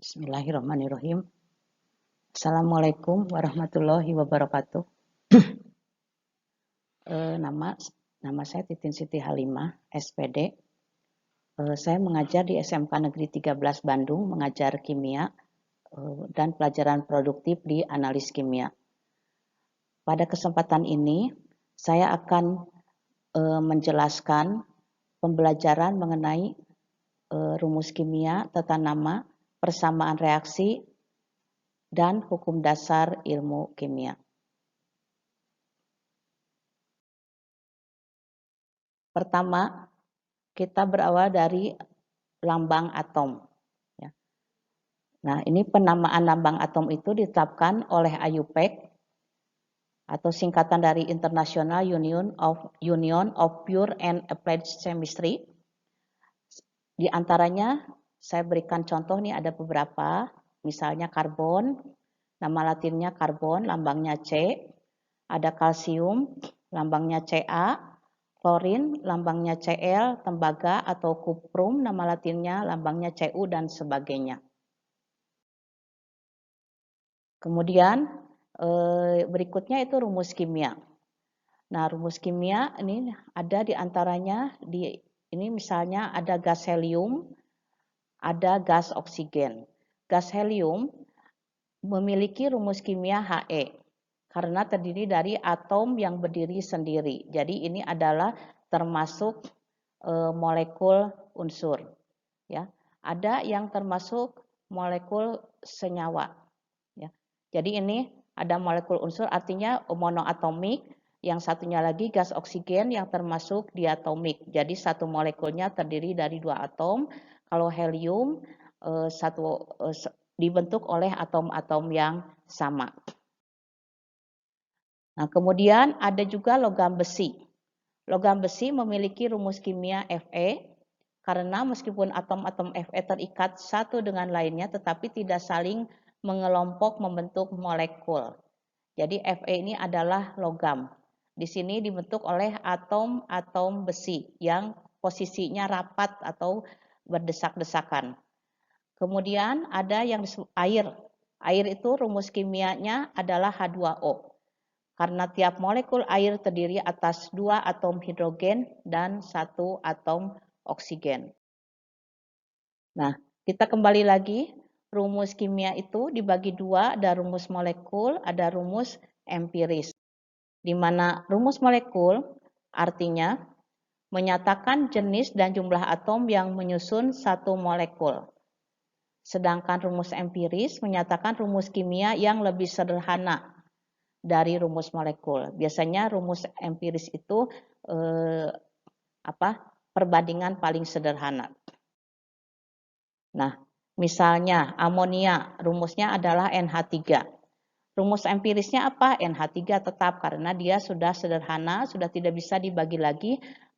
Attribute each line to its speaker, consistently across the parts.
Speaker 1: Bismillahirrahmanirrahim. Assalamualaikum warahmatullahi wabarakatuh. Nama saya Titin Siti Halimah, SPD. Saya mengajar di SMK Negeri 13 Bandung, mengajar kimia dan pelajaran produktif di analis kimia. Pada kesempatan ini, saya akan menjelaskan pembelajaran mengenai rumus kimia, tata nama, persamaan reaksi, dan hukum dasar ilmu kimia. Pertama, kita berawal dari lambang atom. Nah, ini penamaan lambang atom itu ditetapkan oleh IUPAC atau singkatan dari International Union of Pure and Applied Chemistry. Di antaranya saya berikan contoh nih, ada beberapa, misalnya karbon, nama latinnya karbon, lambangnya C, ada kalsium, lambangnya Ca, klorin, lambangnya Cl, tembaga atau kuprum, nama latinnya lambangnya Cu, dan sebagainya. Kemudian berikutnya itu rumus kimia. Nah, rumus kimia ini ada di antaranya, ini misalnya ada gas helium, ada gas oksigen. Gas helium memiliki rumus kimia He karena terdiri dari atom yang berdiri sendiri. Jadi ini adalah termasuk molekul unsur. Ya, ada yang termasuk molekul senyawa. Ya, jadi ini ada molekul unsur artinya monoatomik. Yang satunya lagi gas oksigen yang termasuk diatomik. Jadi satu molekulnya terdiri dari dua atom. Kalau helium dibentuk oleh atom-atom yang sama. Nah, kemudian ada juga logam besi. Logam besi memiliki rumus kimia Fe karena meskipun atom-atom Fe terikat satu dengan lainnya tetapi tidak saling mengelompok membentuk molekul. Jadi Fe ini adalah logam. Di sini dibentuk oleh atom-atom besi yang posisinya rapat atau berdesak-desakan. Kemudian ada yang disebut air. Air itu rumus kimianya adalah H2O. Karena tiap molekul air terdiri atas 2 atom hidrogen dan 1 atom oksigen. Nah, kita kembali lagi. Rumus kimia itu dibagi dua, ada rumus molekul, ada rumus empiris. Di mana rumus molekul artinya menyatakan jenis dan jumlah atom yang menyusun satu molekul. Sedangkan rumus empiris menyatakan rumus kimia yang lebih sederhana dari rumus molekul. Biasanya rumus empiris itu perbandingan paling sederhana. Nah, misalnya amonia, rumusnya adalah NH3. Rumus empirisnya apa? NH3 tetap karena dia sudah sederhana, sudah tidak bisa dibagi lagi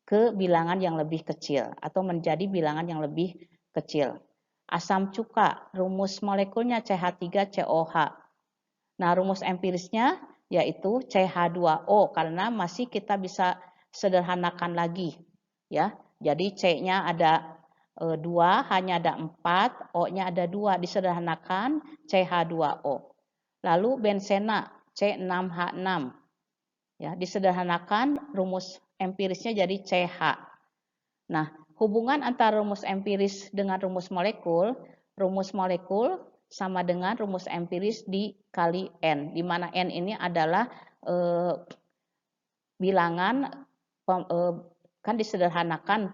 Speaker 1: ke bilangan yang lebih kecil atau menjadi bilangan yang lebih kecil. Asam cuka, rumus molekulnya CH3COH. Nah, rumus empirisnya yaitu CH2O karena masih kita bisa sederhanakan lagi. Ya, jadi C-nya ada 2, H-nya ada 4, O-nya ada 2, disederhanakan CH2O. Lalu bensena C6H6. Ya, disederhanakan rumus empirisnya jadi CH. Nah, hubungan antara rumus empiris dengan rumus molekul sama dengan rumus empiris dikali N, di mana N ini adalah bilangan kan disederhanakan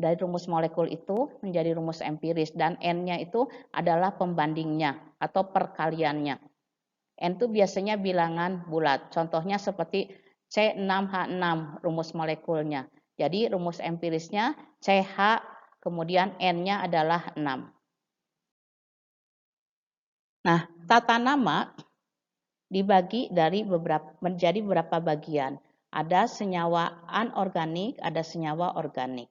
Speaker 1: dari rumus molekul itu menjadi rumus empiris dan N-nya itu adalah pembandingnya atau perkaliannya. N itu biasanya bilangan bulat. Contohnya seperti C6H6 rumus molekulnya. Jadi rumus empirisnya CH kemudian N-nya adalah 6. Nah, tata nama dibagi menjadi beberapa bagian. Ada senyawa anorganik, ada senyawa organik.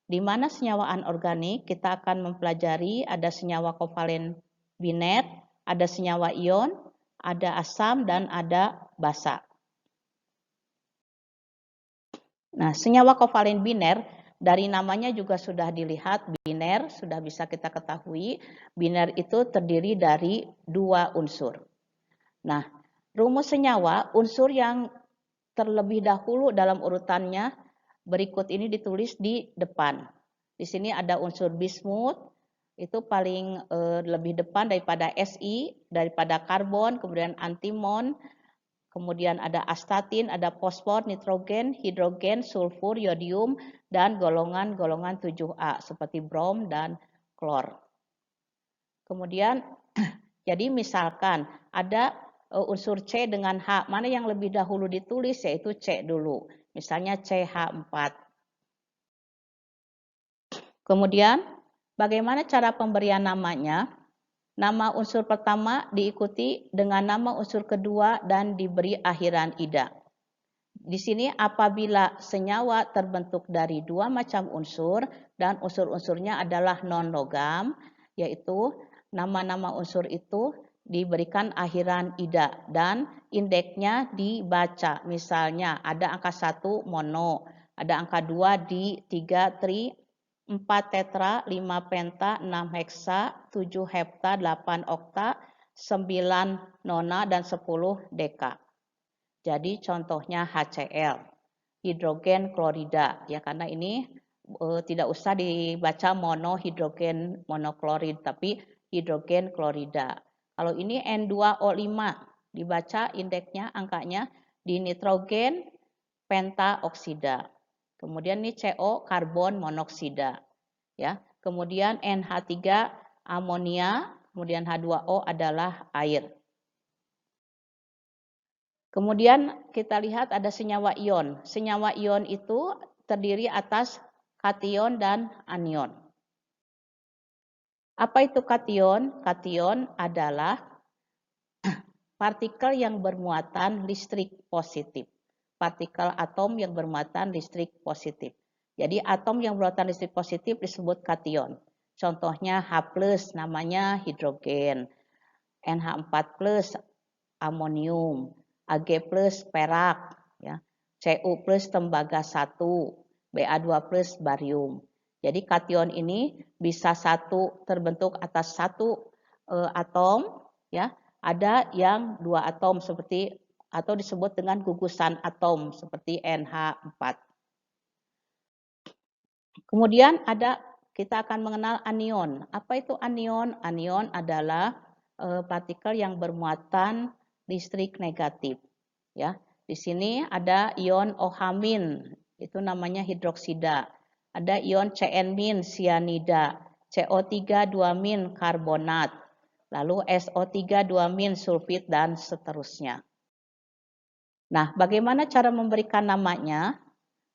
Speaker 1: Di mana senyawa anorganik kita akan mempelajari ada senyawa kovalen biner, ada senyawa ion, ada asam, dan ada basa. Nah, senyawa kovalen biner Dari namanya juga sudah dilihat biner, sudah bisa kita ketahui biner itu terdiri dari 2 unsur. Nah, rumus senyawa unsur yang terlebih dahulu dalam urutannya berikut ini ditulis di depan. Di sini ada unsur bismut, itu paling lebih depan daripada Si, daripada karbon, kemudian antimon, kemudian ada astatin, ada fosfor, nitrogen, hidrogen, sulfur, yodium, dan golongan-golongan 7A seperti brom dan klor. Kemudian, jadi misalkan ada unsur C dengan H, mana yang lebih dahulu ditulis yaitu C dulu. Misalnya CH4. Kemudian, bagaimana cara pemberian namanya? Nama unsur pertama diikuti dengan nama unsur kedua dan diberi akhiran ida. Di sini apabila senyawa terbentuk dari 2 macam unsur dan unsur-unsurnya adalah non-logam, yaitu nama-nama unsur itu diberikan akhiran ida dan indeksnya dibaca. Misalnya ada angka 1 mono, ada angka 2 di, 3 tri, 4 tetra, 5 penta, 6 heksa, 7 hepta, 8 okta, 9 nona, dan 10 deka. Jadi contohnya HCl, hidrogen klorida. Ya, karena ini tidak usah dibaca monohidrogen monoklorid, tapi hidrogen klorida. Kalau ini N2O5, dibaca indeksnya, angkanya di nitrogen pentaoksida. Kemudian ini CO, karbon monoksida. Ya. Kemudian NH3 amonia, kemudian H2O adalah air. Kemudian kita lihat ada senyawa ion. Senyawa ion itu terdiri atas kation dan anion. Apa itu kation? Kation adalah partikel yang bermuatan listrik positif. Partikel atom yang bermuatan listrik positif. Jadi atom yang bermuatan listrik positif disebut kation. Contohnya H+, namanya hidrogen. NH4+, amonium. Ag+, perak. Ya. Cu+, tembaga 1. Ba2+, barium. Jadi kation ini bisa terbentuk atas satu atom, ya. Ada yang 2 atom seperti atau disebut dengan gugusan atom seperti NH4. Kemudian kita akan mengenal anion. Apa itu anion? Anion adalah partikel yang bermuatan listrik negatif. Ya, di sini ada ion OH-, itu namanya hidroksida. Ada ion CN-, sianida, CO3 2- karbonat, lalu SO3 2- sulfit, dan seterusnya. Nah, bagaimana cara memberikan namanya?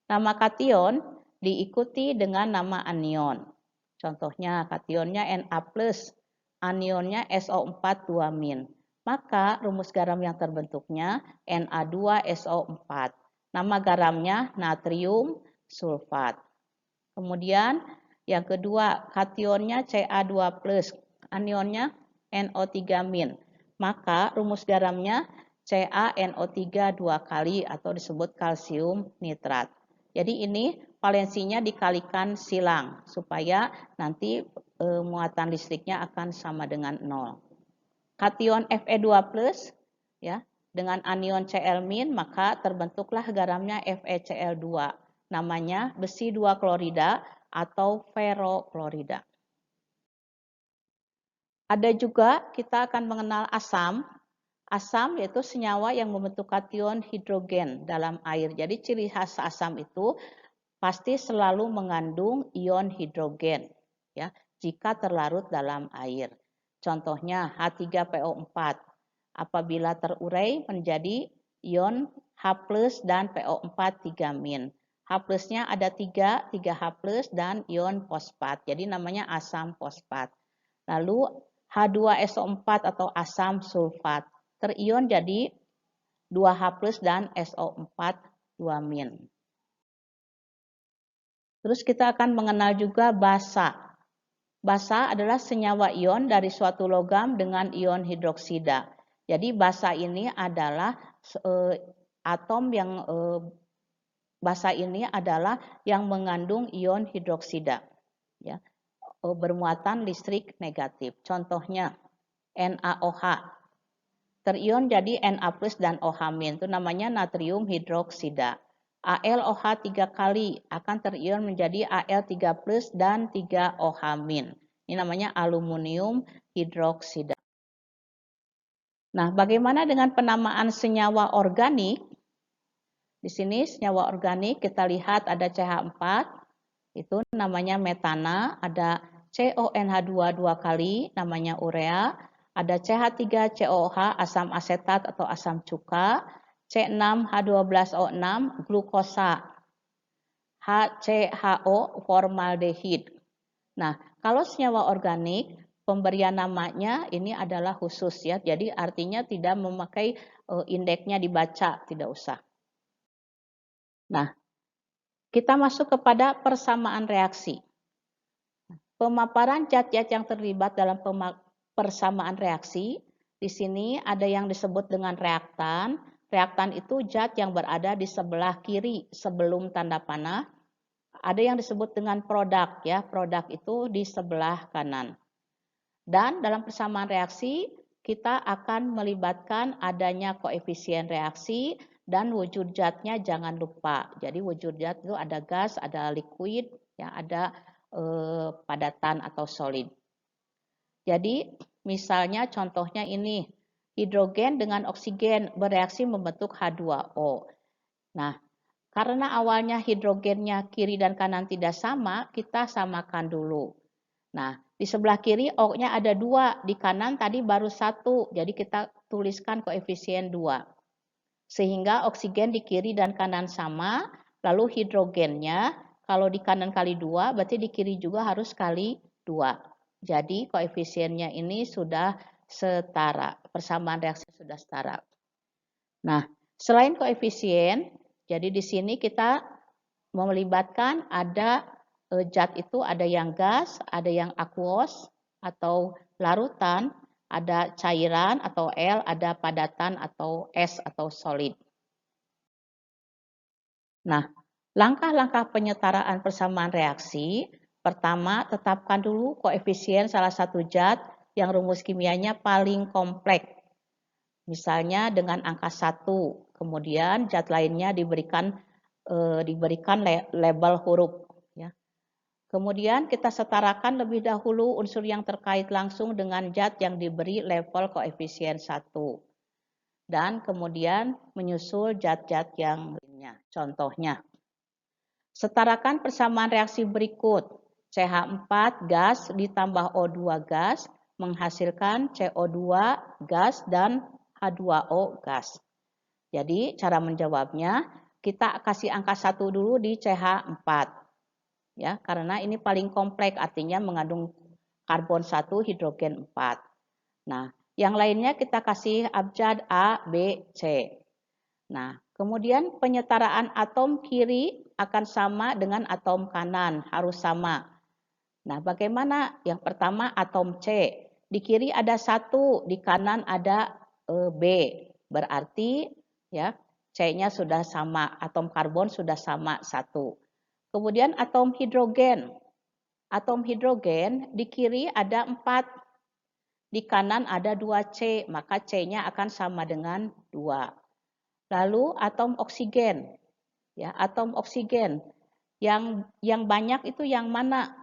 Speaker 1: Nama kation diikuti dengan nama anion. Contohnya kationnya Na+, anionnya SO4 2-. Maka rumus garam yang terbentuknya Na2SO4. Nama garamnya natrium sulfat. Kemudian yang kedua, kationnya Ca2+, anionnya NO3-. Maka rumus garamnya CaNO3 2 kali atau disebut kalsium nitrat. Jadi ini valensinya dikalikan silang supaya nanti muatan listriknya akan sama dengan 0. Kation Fe2+, ya, dengan anion Cl-, maka terbentuklah garamnya FeCl2. Namanya besi 2 klorida atau ferroklorida. Ada juga kita akan mengenal asam. Asam yaitu senyawa yang membentuk kation hidrogen dalam air. Jadi ciri khas asam itu pasti selalu mengandung ion hidrogen, ya, jika terlarut dalam air. Contohnya H3PO4 apabila terurai menjadi ion H+ dan PO4 3-. H+-nya ada 3 H+ dan ion fosfat. Jadi namanya asam fosfat. Lalu H2SO4 atau asam sulfat terion jadi 2H+ dan SO4 2-. Terus kita akan mengenal juga basa. Basa adalah senyawa ion dari suatu logam dengan ion hidroksida. Jadi basa ini adalah atom yang basa ini adalah yang mengandung ion hidroksida, ya, bermuatan listrik negatif. Contohnya NaOH, terion jadi Na plus dan OH-, itu namanya natrium hidroksida. AlOH 3 kali akan terion menjadi Al3 plus dan 3 OH-. Ini namanya aluminium hidroksida. Nah, bagaimana dengan penamaan senyawa organik? Di sini senyawa organik kita lihat ada CH4, itu namanya metana, ada CONH2 2 kali, namanya urea, ada CH3COOH, asam asetat atau asam cuka, C6H12O6, glukosa, HCHO, formaldehid. Nah, kalau senyawa organik, pemberian namanya ini adalah khusus ya, jadi artinya tidak memakai indeksnya dibaca, tidak usah. Nah, kita masuk kepada persamaan reaksi. Pemaparan zat-zat yang terlibat dalam persamaan reaksi, di sini ada yang disebut dengan reaktan. Reaktan itu zat yang berada di sebelah kiri sebelum tanda panah. Ada yang disebut dengan produk, ya, produk itu di sebelah kanan. Dan dalam persamaan reaksi, kita akan melibatkan adanya koefisien reaksi dan wujud zatnya jangan lupa. Jadi wujud zat itu ada gas, ada liquid, ya, ada padatan atau solid. Jadi misalnya contohnya ini, hidrogen dengan oksigen bereaksi membentuk H2O. Nah, karena awalnya hidrogennya kiri dan kanan tidak sama, kita samakan dulu. Nah, di sebelah kiri O-nya ada 2, di kanan tadi baru 1, jadi kita tuliskan koefisien 2. Sehingga oksigen di kiri dan kanan sama, lalu hidrogennya kalau di kanan kali 2, berarti di kiri juga harus kali 2. Jadi koefisiennya ini sudah setara, persamaan reaksi sudah setara. Nah, selain koefisien, jadi di sini kita melibatkan ada zat itu ada yang gas, ada yang aquos atau larutan, ada cairan atau L, ada padatan atau S atau solid. Nah, langkah-langkah penyetaraan persamaan reaksi, pertama tetapkan dulu koefisien salah satu zat yang rumus kimianya paling kompleks. Misalnya dengan angka 1, kemudian zat lainnya diberikan label huruf. Ya. Kemudian kita setarakan lebih dahulu unsur yang terkait langsung dengan zat yang diberi level koefisien 1. Dan kemudian menyusul zat-zat yang lainnya. Contohnya, setarakan persamaan reaksi berikut. CH4 gas ditambah O2 gas menghasilkan CO2 gas dan H2O gas. Jadi cara menjawabnya, kita kasih angka 1 dulu di CH4. Ya, karena ini paling kompleks, artinya mengandung karbon 1, hidrogen 4. Nah, yang lainnya kita kasih abjad A, B, C. Nah, kemudian penyetaraan atom kiri akan sama dengan atom kanan, harus sama. Nah, bagaimana? Yang pertama atom C. Di kiri ada 1, di kanan ada B. Berarti ya C-nya sudah sama, atom karbon sudah sama 1. Kemudian atom hidrogen. Atom hidrogen di kiri ada 4. Di kanan ada 2C, maka C-nya akan sama dengan 2. Lalu atom oksigen. Ya, atom oksigen. Yang banyak itu yang mana?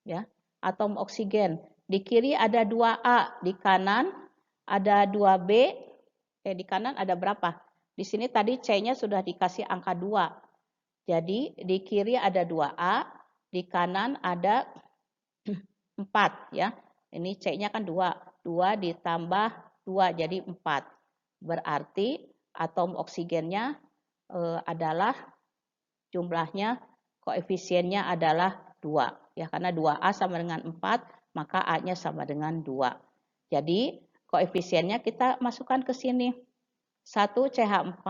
Speaker 1: Ya, atom oksigen. Di kiri ada 2A, di kanan ada 2B. Di kanan ada berapa? Di sini tadi C-nya sudah dikasih angka 2. Jadi di kiri ada 2A, di kanan ada 4 ya. Ini C-nya kan 2. 2 ditambah 2 jadi 4. Berarti atom oksigennya adalah jumlahnya, koefisiennya adalah 2. Ya, karena 2A sama dengan 4, maka A-nya sama dengan 2. Jadi koefisiennya kita masukkan ke sini. 1 CH4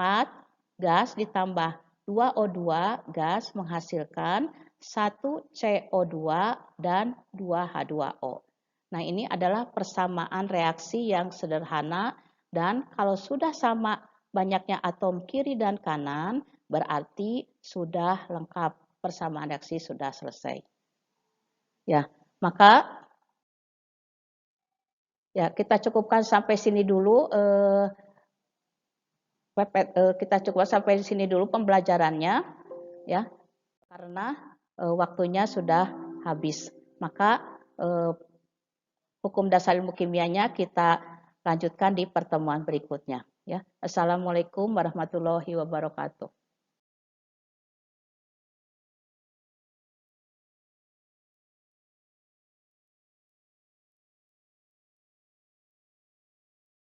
Speaker 1: gas ditambah 2O2 gas menghasilkan 1 CO2 dan 2 H2O. Nah, ini adalah persamaan reaksi yang sederhana, dan kalau sudah sama banyaknya atom kiri dan kanan, berarti sudah lengkap, persamaan reaksi sudah selesai. Ya, maka ya kita cukupkan sampai sini dulu. Kita cukupkan sampai sini dulu pembelajarannya, ya, karena waktunya sudah habis. Maka hukum dasar ilmu kimianya kita lanjutkan di pertemuan berikutnya. Ya, Assalamualaikum warahmatullahi wabarakatuh.